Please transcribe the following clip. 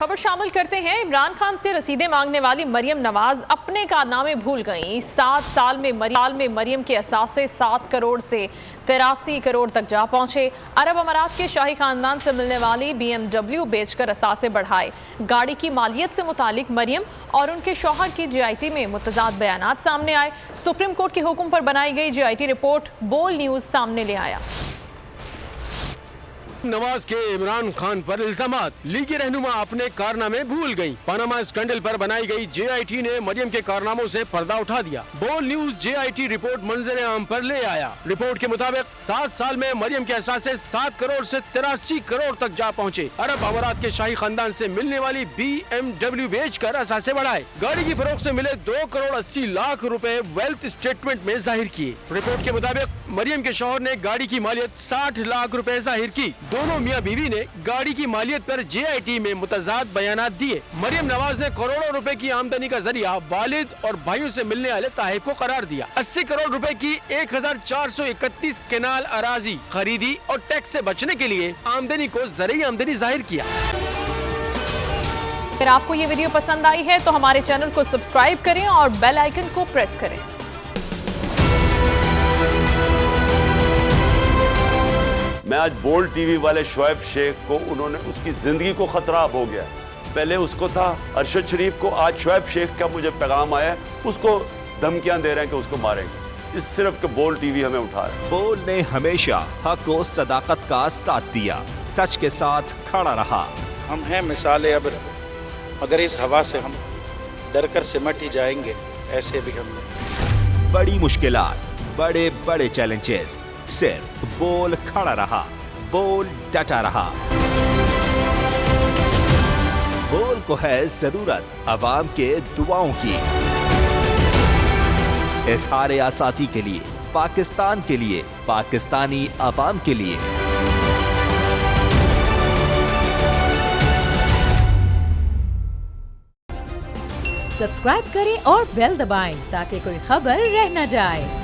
खबर शामिल करते हैं। इमरान खान से रसीदें मांगने वाली मरियम नवाज अपने कारनामे भूल गईं। 7 साल में मरियम के असासे 7 करोड़ से 83 करोड़ तक जा पहुंचे। अरब अमारात के शाही खानदान से मिलने वाली BMW बेचकर असासे बढ़ाए। गाड़ी की मालियत से मुतालिक मरियम और उनके शौहर की JIT में मुतजाद बयानात सामने आए। सुप्रीम कोर्ट के हुक्म पर बनाई गई JIT रिपोर्ट बोल्ड न्यूज सामने ले आया। नवाज के इमरान खान पर इल्जामात, लीगी रहनुमा अपने कारनामे भूल गई। पनामा स्कैंडल पर बनाई गई JIT ने मरियम के कारनामों से पर्दा उठा दिया। बोल्ड न्यूज JIT रिपोर्ट मंजर आम पर ले आया। रिपोर्ट के मुताबिक 7 साल में मरियम के असासे 7 करोड़ से 83 करोड़ तक जा पहुँचे। अरब अमारात के शाही खानदान से मिलने वाली BMW बेचकर असासे बढ़ाए। गाड़ी की फरोख्त से मिले 2 करोड़ 80 लाख रुपए वेल्थ स्टेटमेंट में जाहिर किए। रिपोर्ट के मुताबिक मरियम के शौहर ने गाड़ी की मालियत 60 लाख रुपए जाहिर की। दोनों मियां बीवी ने गाड़ी की मालियत पर JIT में मुतजाद बयानात दिए। मरियम नवाज ने करोड़ों रुपए की आमदनी का जरिया वालिद और भाइयों से मिलने वाले ताहिब को करार दिया। 80 करोड़ रुपए की 1431 केनाल अराजी खरीदी और टैक्स से बचने के लिए आमदनी को ज़रूरी आमदनी जाहिर किया। अगर आपको ये वीडियो पसंद आई है तो हमारे चैनल को सब्सक्राइब करें और बेल आइकन को प्रेस करें। मैं आज बोल्ड टीवी वाले शोएब शेख को, उन्होंने उसकी जिंदगी को खतरा हो गया। पहले उसको था अरशद शरीफ को, आज शोएब शेख का मुझे पैगाम आया है, उसको धमकियां दे रहे हैं कि उसको मारेंगे। इस सिर्फ के बोल्ड टीवी हमें उठा रहा है। बोल्ड ने हमेशा हक और सदाकत का साथ दिया, सच के साथ खड़ा रहा। हम हैं मिसाल अब्र, मगर इस हवा से हम डर कर सिमट ही जाएंगे, ऐसे भी हम नहीं। बड़ी मुश्किलात, बड़े बड़े चैलेंजेस, सिर्फ बोल खड़ा रहा, बोल डटा रहा। बोल को है जरूरत अवाम के दुआओं की। इज़हार आसाती के लिए, पाकिस्तान के लिए, पाकिस्तानी अवाम के लिए। सब्सक्राइब करें और बेल दबाएं ताकि कोई खबर रह न जाए।